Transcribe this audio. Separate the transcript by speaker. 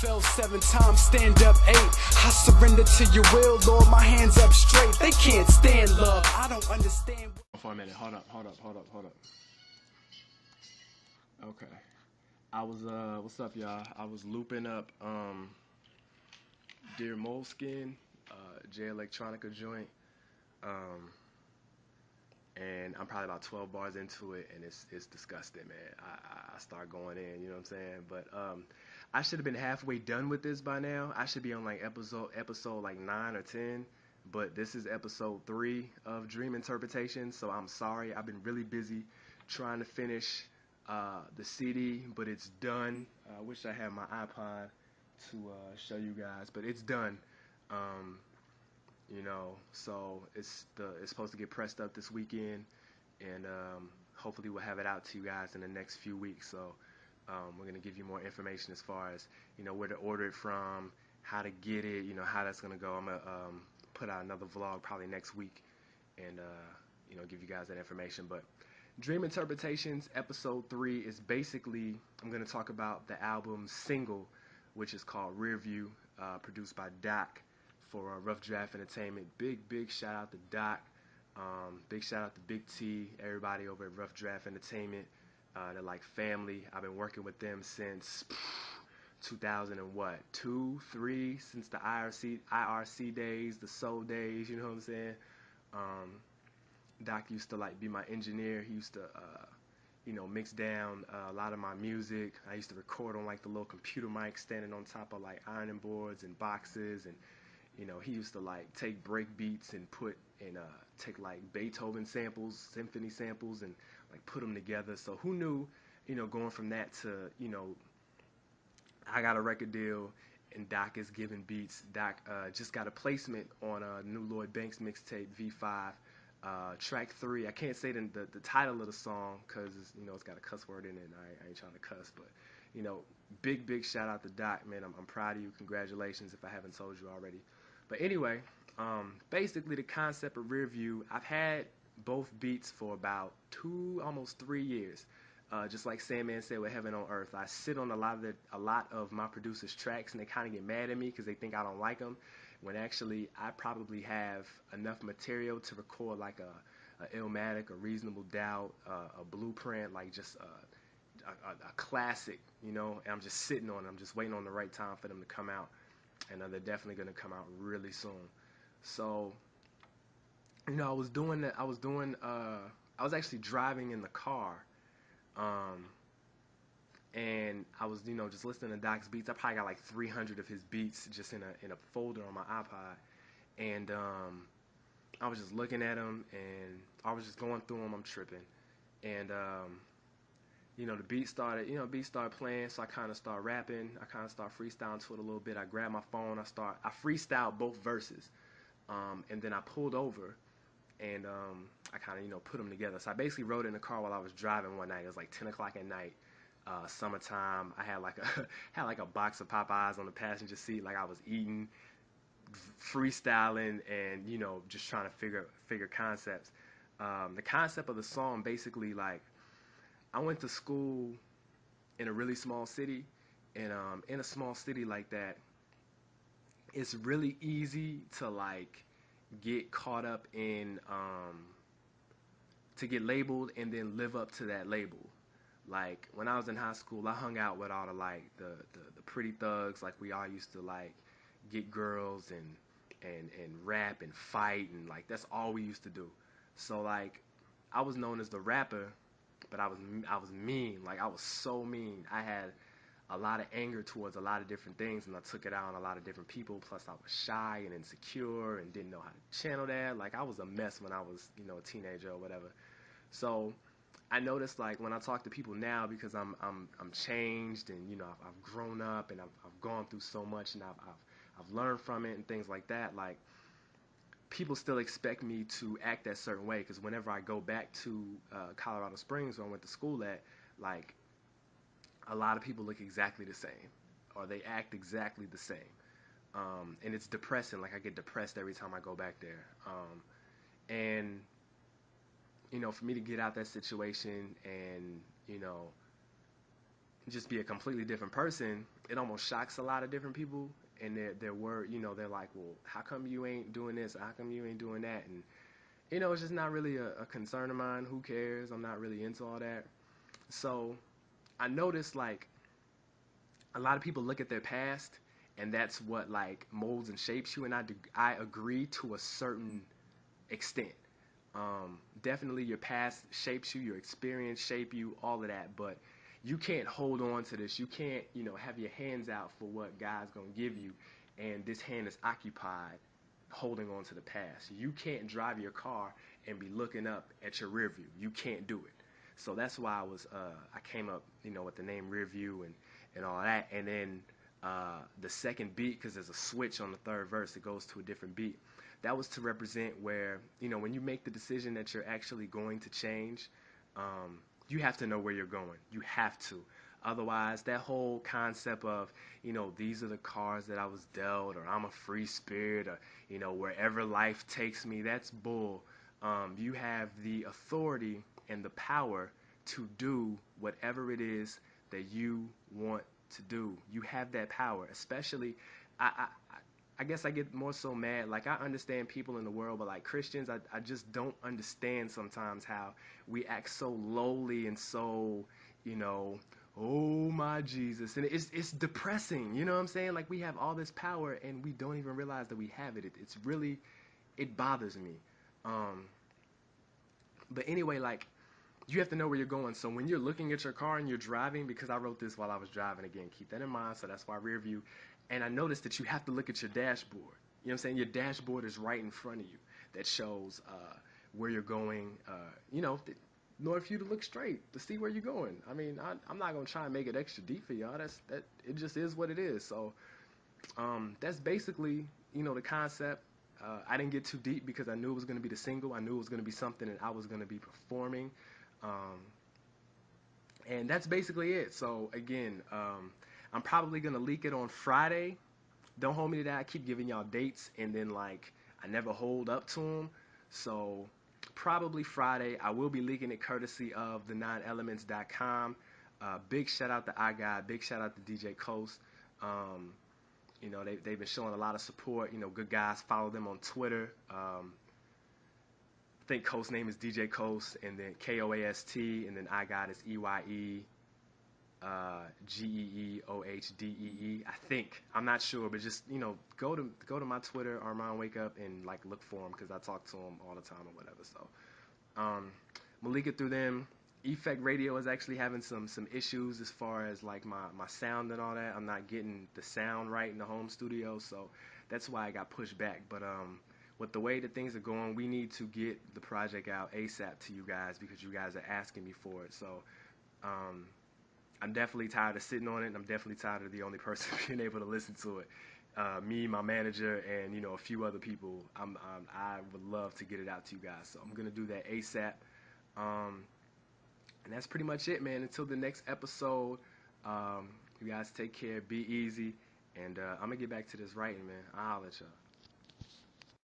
Speaker 1: fell 7 times, stand up 8. I surrender to your will, Lord, my hands up straight. They can't stand love, I don't understand.
Speaker 2: For a minute, hold up. Okay. I was, what's up, y'all? I was looping up, Dear Moleskin, J Electronica joint, and I'm probably about 12 bars into it, and it's disgusting, man. I start going in, you know what I'm saying? But I should have been halfway done with this by now. I should be on like episode like 9 or 10, but this is episode 3 of Dream Interpretation, so I'm sorry. I've been really busy trying to finish the CD, but it's done. I wish I had my iPod to show you guys, but it's done. You know, so it's supposed to get pressed up this weekend, and hopefully we'll have it out to you guys in the next few weeks. So we're gonna give you more information as far as, you know, where to order it from, how to get it, you know, how that's gonna go. I'm gonna put out another vlog probably next week, and you know, give you guys that information. But Dream Interpretations episode 3 is basically, I'm gonna talk about the album's single, which is called Rearview, produced by Doc for Rough Draft Entertainment. Big shout out to Doc. Big shout out to Big T, everybody over at Rough Draft Entertainment. They're like family. I've been working with them since 2002, 3, since the IRC days, the Soul days, you know what I'm saying? Doc used to like be my engineer. He used to you know, mix down a lot of my music. I used to record on like the little computer mic standing on top of like ironing boards and boxes, and you know, he used to like take break beats and take like Beethoven samples, symphony samples, and like put them together. So who knew, you know, going from that to, you know, I got a record deal and Doc is giving beats. Doc just got a placement on a new Lloyd Banks mixtape, V5. Track 3, I can't say the title of the song because, you know, it's got a cuss word in it, and I ain't trying to cuss, but, you know, big shout out to Doc, man. I'm proud of you. Congratulations if I haven't told you already. But anyway, basically the concept of Rearview, I've had both beats for about 2, almost 3 years. Just like Sandman said with Heaven on Earth, I sit on a lot of my producers' tracks, and they kind of get mad at me because they think I don't like them, when actually I probably have enough material to record like a Illmatic, a Reasonable Doubt, a Blueprint, like just a classic, you know, and I'm just sitting on them. I'm just waiting on the right time for them to come out, and they're definitely going to come out really soon. So, you know, I was actually driving in the car, and I was, you know, just listening to Doc's beats. I probably got like 300 of his beats just in a folder on my iPod, and I was just looking at them, and I was just going through them. I'm tripping, and you know, the beat started playing, so I kind of start rapping. I kind of start freestyling to it a little bit. I grabbed my phone. I freestyled both verses, and then I pulled over, and I kind of, you know, put them together. So I basically wrote it in the car while I was driving one night. It was like 10 o'clock at night. Summertime. I had like a box of Popeyes on the passenger seat, like I was eating, freestyling, and, you know, just trying to figure concepts. The concept of the song, basically, like, I went to school in a really small city, and in a small city like that, it's really easy to like get caught up in to get labeled and then live up to that label. Like, when I was in high school, I hung out with all the like the pretty thugs. Like, we all used to like get girls and rap and fight, and like that's all we used to do. So like, I was known as the rapper, but I was mean. Like, I was so mean. I had a lot of anger towards a lot of different things, and I took it out on a lot of different people. Plus, I was shy and insecure and didn't know how to channel that. Like, I was a mess when I was, you know, a teenager or whatever. So I noticed, like, when I talk to people now, because I'm changed, and, you know, I've grown up, and I've gone through so much, and I've learned from it and things like that. Like, people still expect me to act that certain way, because whenever I go back to Colorado Springs, where I went to school at, like, a lot of people look exactly the same, or they act exactly the same, and it's depressing. Like, I get depressed every time I go back there, and, you know, for me to get out that situation and, you know, just be a completely different person, it almost shocks a lot of different people, and their word, they're like, well, how come you ain't doing this? How come you ain't doing that? And it's just not really a concern of mine. Who cares? I'm not really into all that. So I noticed like a lot of people look at their past, and that's what like molds and shapes you. And I agree to a certain extent. Definitely your past shapes you, your experience shape you, all of that. But you can't hold on to this. You can't, have your hands out for what God's gonna give you, and this hand is occupied holding on to the past. You can't drive your car and be looking up at your rear view. You can't do it. So that's why I came up, with the name Rearview and all that. And then the second beat, because there's a switch on the third verse, it goes to a different beat. That was to represent where, when you make the decision that you're actually going to change, you have to know where you're going. You have to. Otherwise, that whole concept of, these are the cards that I was dealt, or I'm a free spirit, or, wherever life takes me, that's bull. You have the authority and the power to do whatever it is that you want to do. You have that power. Especially, I guess I get more so mad. Like, I understand people in the world, but like Christians, I just don't understand sometimes how we act so lowly and so, oh my Jesus. And it's depressing, you know what I'm saying? Like, we have all this power and we don't even realize that we have it. It's really, it bothers me. But anyway, like, you have to know where you're going. So when you're looking at your car and you're driving, because I wrote this while I was driving, again, keep that in mind. So that's why rear view. And I noticed that you have to look at your dashboard. You know what I'm saying? Your dashboard is right in front of you. That shows where you're going, in order for you to look straight, to see where you're going. I mean, I'm not going to try and make it extra deep for y'all. It just is what it is. So that's basically, the concept. I didn't get too deep because I knew it was going to be the single. I knew it was going to be something that I was going to be performing. And that's basically it. So again, I'm probably going to leak it on Friday. Don't hold me to that. I keep giving y'all dates, and then like I never hold up to them. So probably Friday. I will be leaking it courtesy of the9elements.com. Big shout out to iGuy. Big shout out to DJ Coast. They've been showing a lot of support. Good guys. Follow them on Twitter. I think Coast's name is DJ Coast, and then Koast, and then iGuy is EYE. GEEOHDEE. I think. I'm not sure, but just go to my Twitter, Armond Wake Up, and like look for him because I talk to him all the time or whatever. So Malika through them. Effect Radio is actually having some issues as far as like my sound and all that. I'm not getting the sound right in the home studio, so that's why I got pushed back. But with the way that things are going, we need to get the project out ASAP to you guys because you guys are asking me for it. So I'm definitely tired of sitting on it, and I'm definitely tired of the only person being able to listen to it. Me, my manager, and a few other people. I would love to get it out to you guys, so I'm gonna do that ASAP. And that's pretty much it, man. Until the next episode, you guys take care, be easy, and I'm gonna get back to this writing, man. I'll holler at y'all.